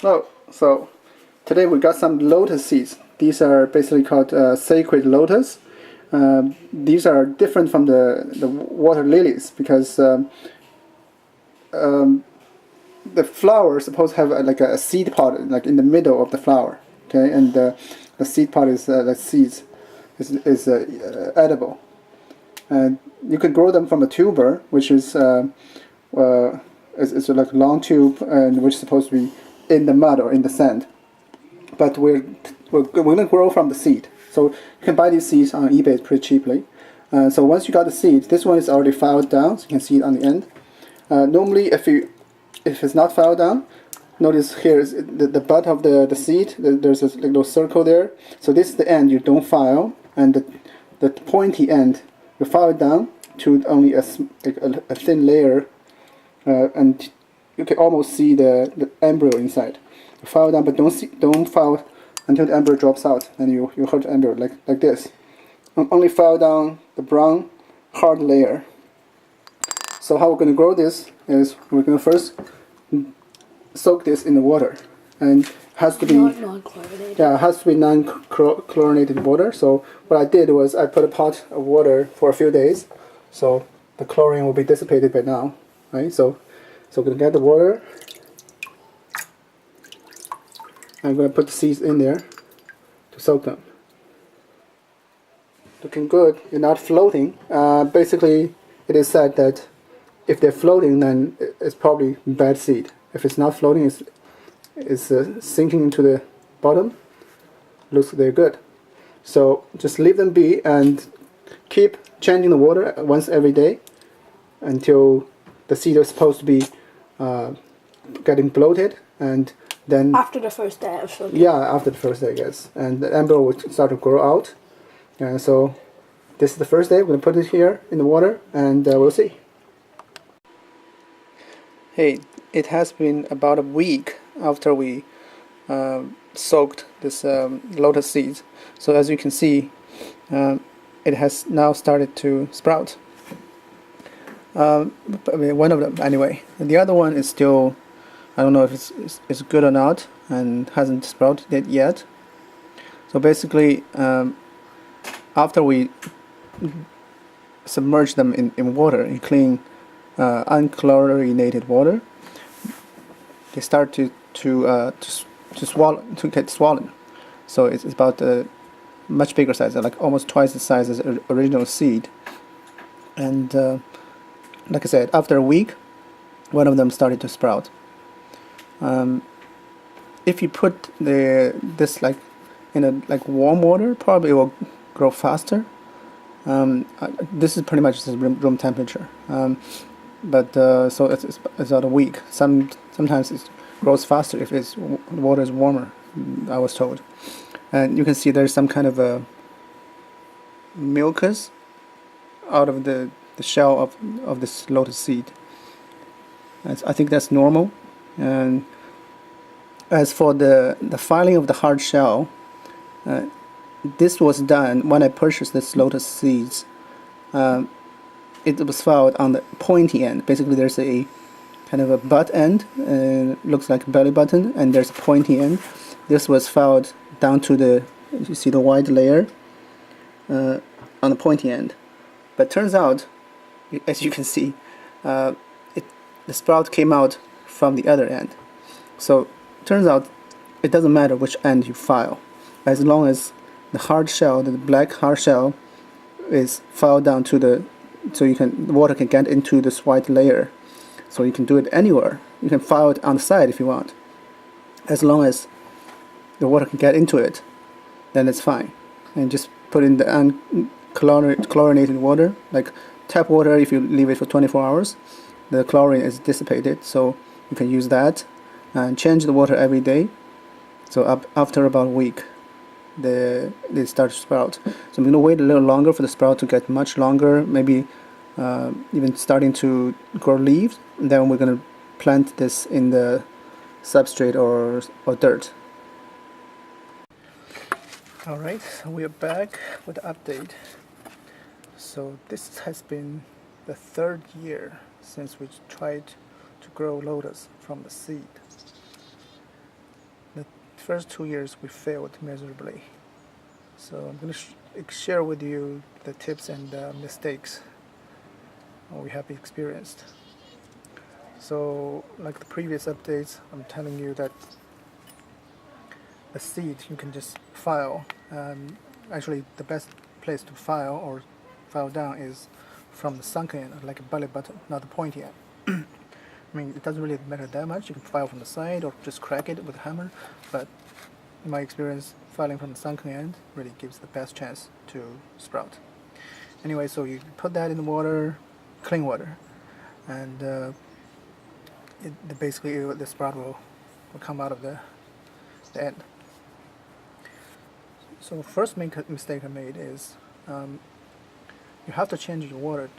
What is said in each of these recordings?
Oh, so today we got some lotus seeds. These are basically called sacred lotus. These are different from the water lilies because the flower is supposed to have like a seed pod like in the middle of the flower. Okay, and the seed pod is the seeds is edible, and you can grow them from a tuber, which is it's like a long tube and which is supposed to be in the mud or in the sand. But we're going to grow from the seed. So you can buy these seeds on eBay pretty cheaply. So once you got the seed, this one is already filed down, so you can see it on the end. Normally, if it's not filed down, notice here is the butt of the seed. There's a little circle there. So this is the end you don't file, and the pointy end you file it down to only a thin layer, and you can almost see the embryo inside. You file down, but don't file until the embryo drops out, and you hurt the embryo like this. Only file down the brown hard layer. So how we're going to grow this is we're going to first soak this in the water, and it has to be non-chlorinated. Yeah, it has to be non-chlorinated water. So what I did was I put a pot of water for a few days, so the chlorine will be dissipated by now, right? So we're going to get the water. I'm going to put the seeds in there to soak them. Looking good. You're not floating. Basically, it is said that if they're floating, then it's probably bad seed. If it's not floating, it's sinking into the bottom. Looks they're good. So just leave them be and keep changing the water once every day until the seed is supposed to be getting bloated, and then after the first day or so. Yeah, after the first day, I guess, and the embryo will start to grow out. And so this is the first day. We're going to put it here in the water, and we'll see. Hey, it has been about a week after we soaked this lotus seeds. So as you can see, it has now started to sprout. I mean, one of them anyway. And the other one is still, I don't know if it's good or not, and hasn't sprouted yet. So basically, after we submerge them in water, in clean, unchlorinated water, they start to get swollen. So it's about a much bigger size, like almost twice the size as the original seed. And like I said, after a week, one of them started to sprout. If you put this like in a warm water, probably it will grow faster. This is pretty much room temperature, but so it's about a week. Sometimes it grows faster if the water is warmer, I was told. And you can see there's some kind of a mucus out of the shell of this lotus seed. I think that's normal. And as for the filing of the hard shell, this was done when I purchased this lotus seeds. It was filed on the pointy end. Basically, there's a kind of a butt end, looks like a belly button, and there's a pointy end. This was filed down to you see the white layer on the pointy end. But turns out, as you can see, the sprout came out from the other end. So turns out it doesn't matter which end you file, as long as the hard shell, the black hard shell, is filed down to the water can get into this white layer. So you can do it anywhere. You can file it on the side if you want. As long as the water can get into it, then it's fine. And just put in the unchlorinated water, like tap water. If you leave it for 24 hours, the chlorine is dissipated. So you can use that and change the water every day. So after about a week, they start to sprout. So I'm going to wait a little longer for the sprout to get much longer, maybe even starting to grow leaves. And then we're going to plant this in the substrate or dirt. Alright, so we are back with the update. So this has been the third year since we tried to grow lotus from the seed. the first 2 years we failed miserably. So I'm going to share with you the tips and mistakes we have experienced. So like the previous updates, I'm telling you that the seed you can just file. Actually, the best place to file or file down is from the sunken end, like a belly button, not the pointy end. I mean, it doesn't really matter that much. You can file from the side or just crack it with a hammer, but in my experience, filing from the sunken end really gives the best chance to sprout. Anyway, so you put that in the water, clean water, and basically the sprout will come out of the end. So first mistake I made is you have to change your water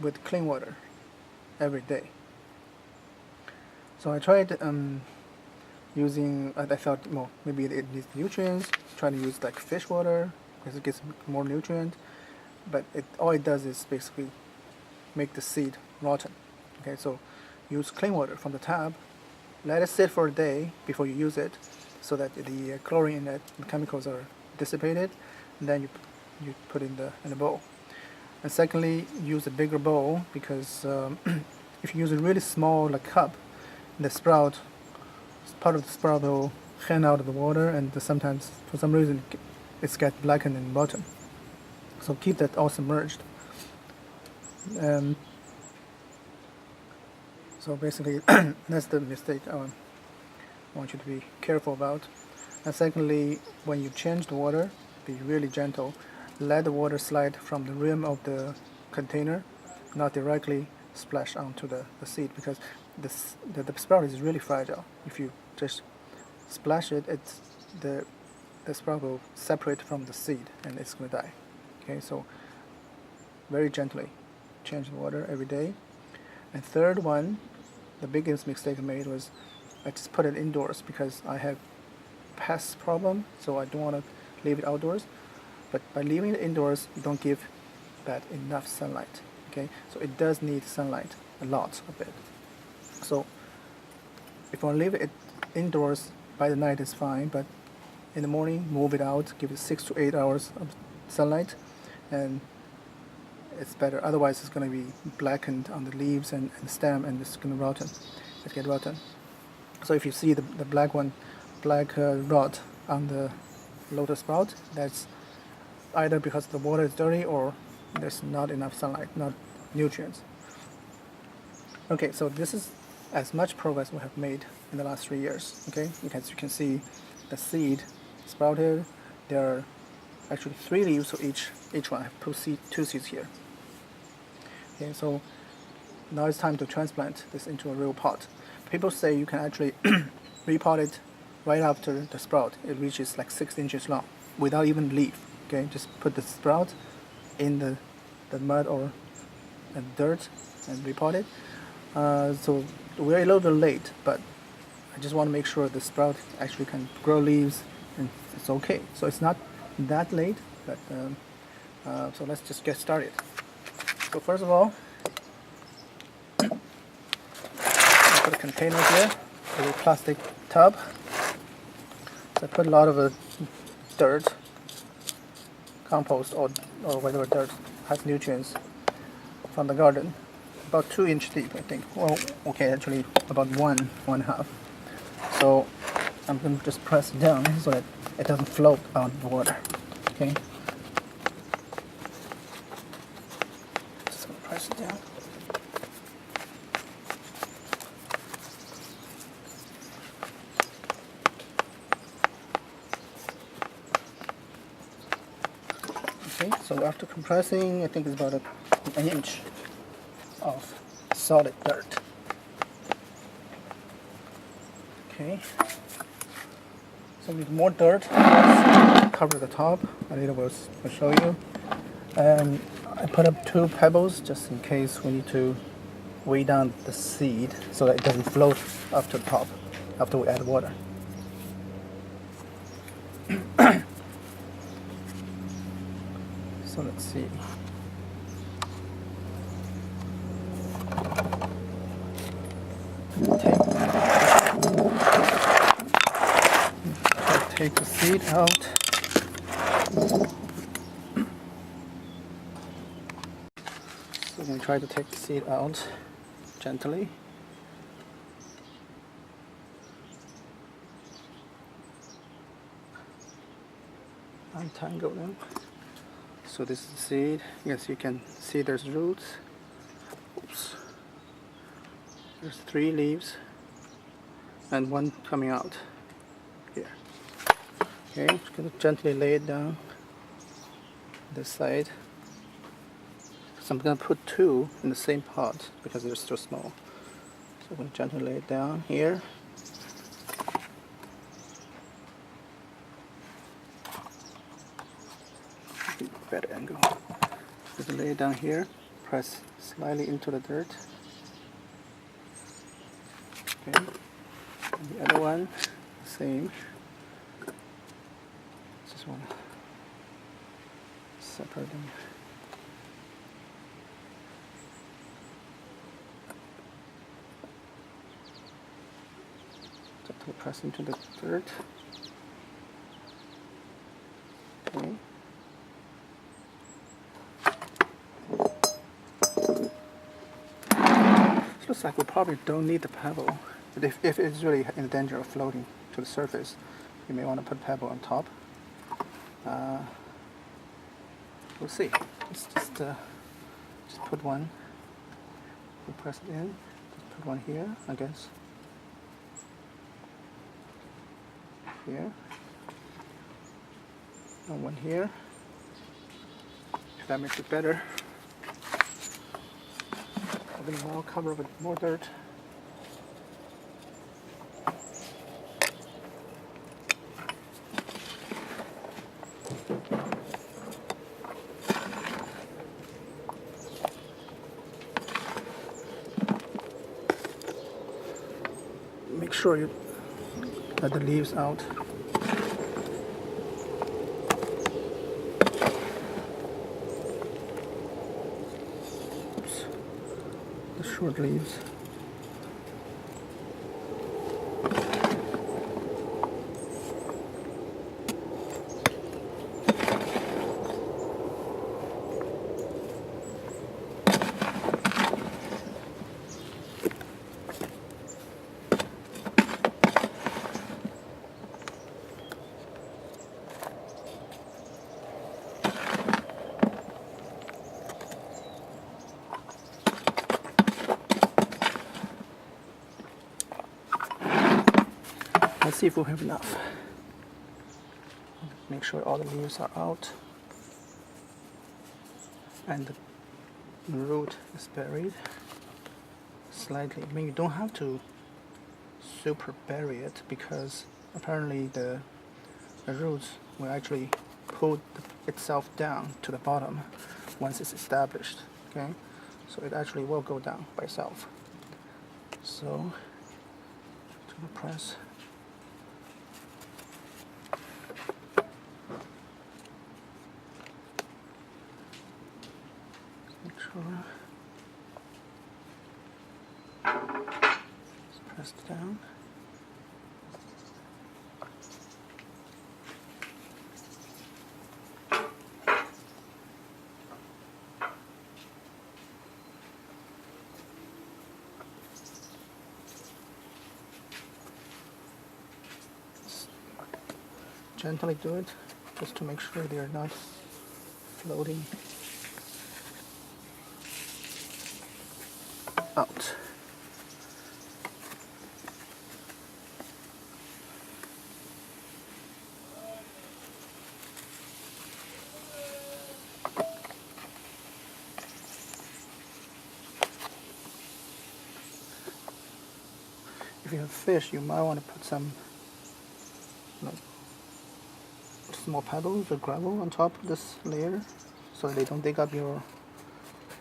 with clean water every day. So I tried using, I thought, well, maybe it needs nutrients, try to use like fish water because it gets more nutrient, but all it does is basically make the seed rotten. Okay, so use clean water from the tap, let it sit for a day before you use it so that the chlorine in it, the chemicals are dissipated, and then you put in the bowl. And secondly, use a bigger bowl because if you use a really small like cup, the sprout, part of the sprout will hang out of the water, and sometimes for some reason it's get blackened in the bottom. So keep that all submerged. So basically that's the mistake I want you to be careful about. And secondly, when you change the water, be really gentle. Let the water slide from the rim of the container, not directly splash onto the seed, because the sprout is really fragile. If you just splash it, the sprout will separate from the seed and it's going to die. Okay, so very gently change the water every day. And third one, the biggest mistake I made was I just put it indoors because I have pest problem, so I don't want to leave it outdoors. But by leaving it indoors, you don't give that enough sunlight. Okay, so it does need sunlight, a lot of it. So if I leave it indoors by the night is fine, but in the morning move it out, give it 6 to 8 hours of sunlight, and it's better. Otherwise, it's going to be blackened on the leaves and the stem, and it's going to get rotten. So if you see the black rot on the lotus sprout, that's either because the water is dirty or there's not enough sunlight, not nutrients. Okay, so this is as much progress we have made in the last 3 years. Okay, because you can see the seed sprouted. There are actually 3 leaves, so each one. I have two seeds here. Okay, so now it's time to transplant this into a real pot. People say you can actually repot it right after the sprout. It reaches like 6 inches long without even leaf. Okay, just put the sprout in the mud or dirt and repot it. So we're a little bit late, but I just want to make sure the sprout actually can grow leaves and it's okay. So it's not that late, but so let's just get started. So first of all, I put a container here, a plastic tub. So I put a lot of dirt, compost or whatever dirt has nutrients from the garden, about 2 inch deep, I think. Well, okay, actually about one and a half. So I'm going to just press it down so that it doesn't float on the water. Okay. Just going to press it down. Okay, so after compressing, I think it's about an inch of solid dirt. Okay, so with more dirt, let's cover the top. I later will show you. And I put up 2 pebbles just in case we need to weigh down the seed so that it doesn't float up to the top after we add water. So let's see. take the seed out. So I'm going to try to take the seed out gently. Untangle them. So this is the seed. Yes, you can see there's roots. Oops. There's 3 leaves and 1 coming out here. Okay, I'm just going to gently lay it down this side. So I'm going to put 2 in the same pot because they're still small. So I'm going to gently lay it down here. Better angle. Just lay it down here. Press slightly into the dirt. Okay. And the other one, same. Just want to separate them. Gently press into the dirt. Okay. Looks like we probably don't need the pebble, but if it's really in danger of floating to the surface, you may want to put pebble on top. We'll see. Let's just put one. We'll press it in. Just put one here, I guess. Here. And one here. If that makes it better. I'm going to now cover with more dirt. Make sure you let the leaves out. Oops. The short leaves. Let's see if we have enough. Make sure all the leaves are out and the root is buried slightly. I mean, you don't have to super bury it because apparently the roots will actually pull itself down to the bottom once it's established. Okay, so it actually will go down by itself. So I'm going to press. Make sure. Just press it down. Gently do it, just to make sure they are not floating out. If you have fish, you might want to put some small pebbles or gravel on top of this layer so they don't dig up the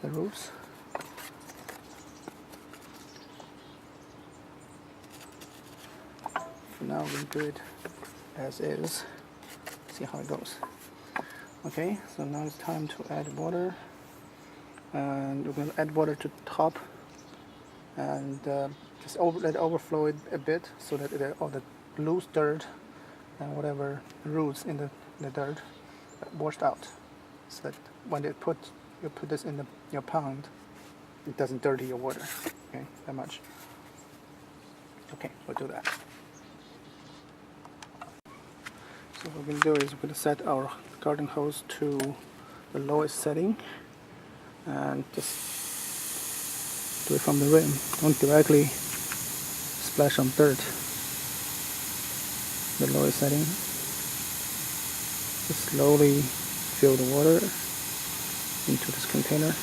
roots. For now, we do it as is. See how it goes. Okay, so now it's time to add water, and we're going to add water to the top and just let it overflow it a bit so that all the loose dirt and whatever roots in the dirt washed out, so that when you put this in your pond, it doesn't dirty your water. Okay, that much. Okay, we'll do that. So what we're going to do is we're going to set our garden hose to the lowest setting and just do it from the rim. Don't directly splash on dirt. The lowest setting. Just slowly fill the water into this container.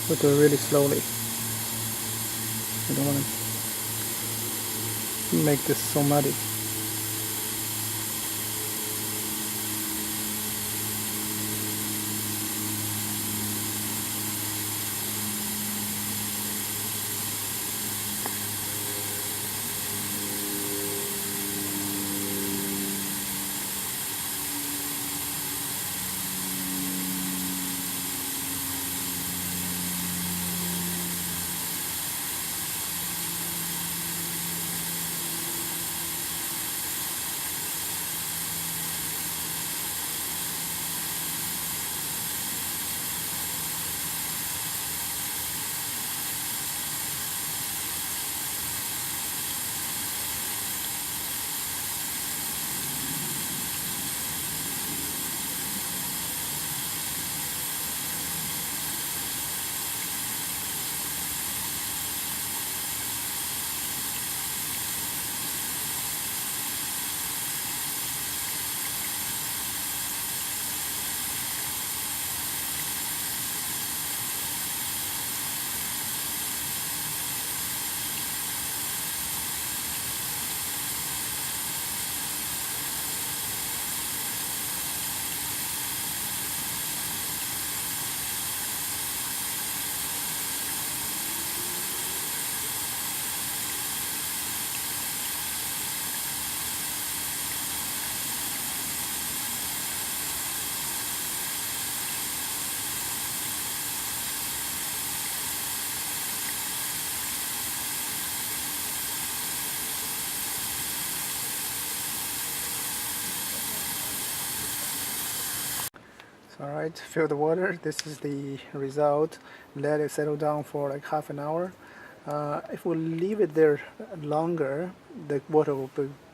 We'll do it really slowly. I don't want to make this so muddy. Alright, fill the water. This is the result. Let it settle down for like half an hour. If we leave it there longer, the water will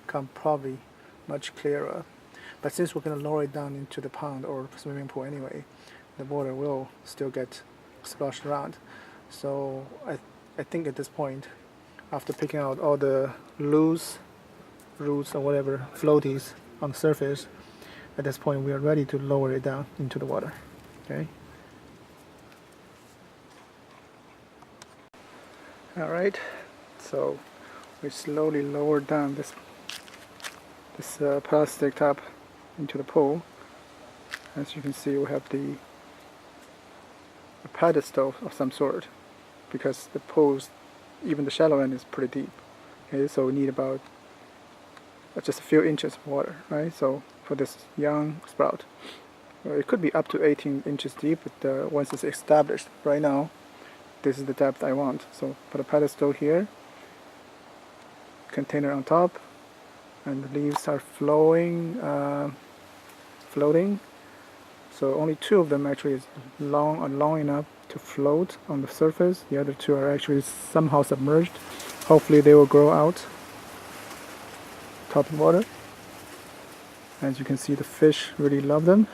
become probably much clearer. But since we're going to lower it down into the pond or swimming pool anyway, the water will still get splashed around. So I think at this point, after picking out all the loose roots or whatever floaties on the surface, at this point we are ready to lower it down into the water. Okay. Alright, so we slowly lower down this plastic top into the pool. As you can see, we have a pedestal of some sort, because the pool's, even the shallow end, is pretty deep. Okay, so we need about just a few inches of water, right? So for this young sprout, it could be up to 18 inches deep, but once it's established, right now, this is the depth I want. So put a pedestal here, container on top, and the leaves are floating. So only 2 of them actually is long enough to float on the surface. The other 2 are actually somehow submerged. Hopefully they will grow out top of water. As you can see, the fish really love them.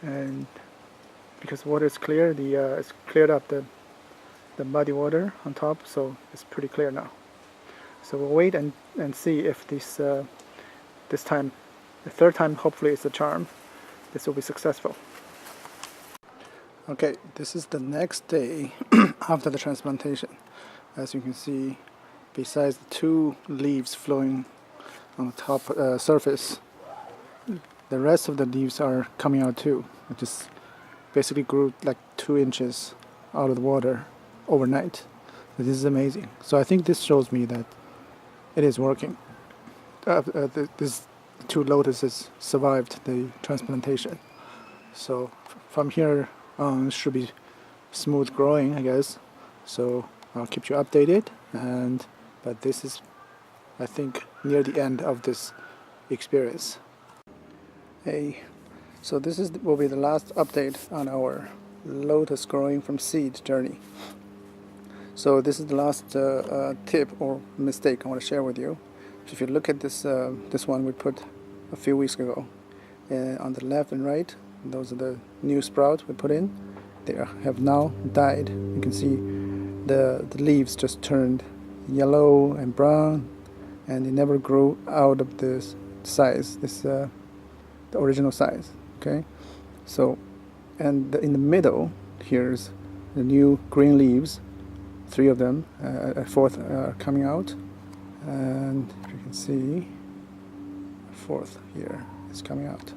And because water is clear, it's cleared up the muddy water on top, so it's pretty clear now. So we'll wait and see if this time, the 3rd time, hopefully it's a charm. This will be successful. Okay, this is the next day after the transplantation. As you can see, besides the 2 leaves flowing on the top surface, the rest of the leaves are coming out too. It just basically grew like 2 inches out of the water overnight. This is amazing. So I think this shows me that it is working. These 2 lotuses survived the transplantation. So from here on, it should be smooth growing, I guess. So I'll keep you updated. But this is, I think, near the end of this experience. Hey, so this will be the last update on our lotus growing from seed journey. So this is the last tip or mistake I want to share with you. If you look at this one we put a few weeks ago, on the left and right, those are the new sprouts we put in. They have now died. You can see the leaves just turned yellow and brown, and they never grew out of this size, the original size. Okay, so in the middle here's the new green leaves, 3 of them, a 4th are coming out, and you can see a 4th here is coming out.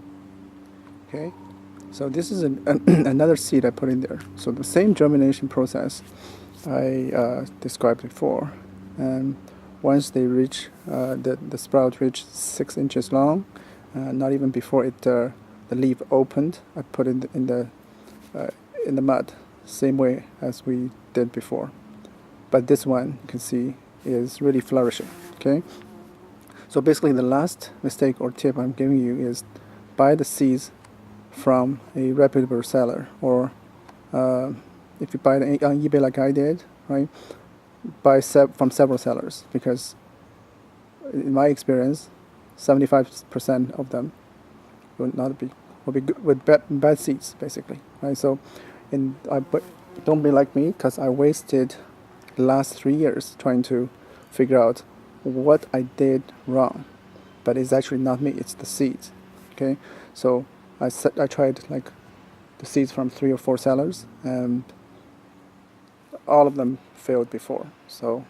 Okay, so this is another seed I put in there. So the same germination process I described before, and once they reach the sprout reached 6 inches long, not even before the leaf opened, I put it in the mud, same way as we did before. But this one, you can see, is really flourishing. Okay, so basically the last mistake or tip I'm giving you is buy the seeds from a reputable seller, or if you buy it on eBay like I did, right, buy from several sellers, because in my experience 75% of them will be good with bad seeds, basically, right? So don't be like me, because I wasted the last 3 years trying to figure out what I did wrong, but it's actually not me, it's the seeds. Okay, so I tried like the seeds from 3 or 4 sellers, and all of them failed before. So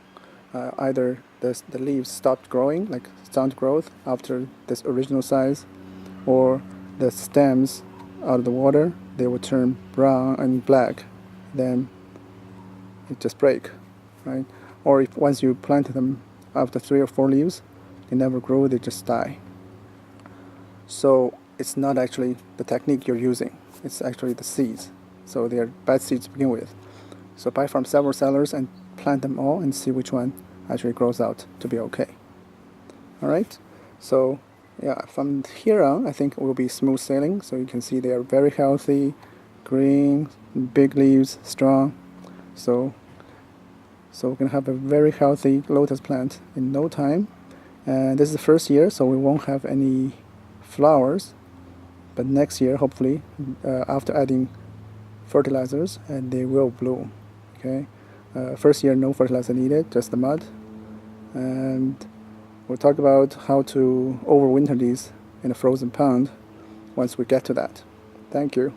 either the leaves stopped growing, like stunt growth, after this original size, or the stems out of the water, they would turn brown and black, then it just break, right? Or if once you plant them after 3 or 4 leaves, they never grow, they just die. So it's not actually the technique you're using, it's actually the seeds. So they are bad seeds to begin with. So buy from several sellers and plant them all and see which one actually grows out to be okay. Alright, so yeah, from here on I think it will be smooth sailing. So you can see they are very healthy, green, big leaves, strong. So we're going to have a very healthy lotus plant in no time. And this is the first year, so we won't have any flowers. But next year, hopefully, after adding fertilizers, and they will bloom. Okay, first year no fertilizer needed, just the mud. And we'll talk about how to overwinter these in a frozen pond once we get to that. Thank you.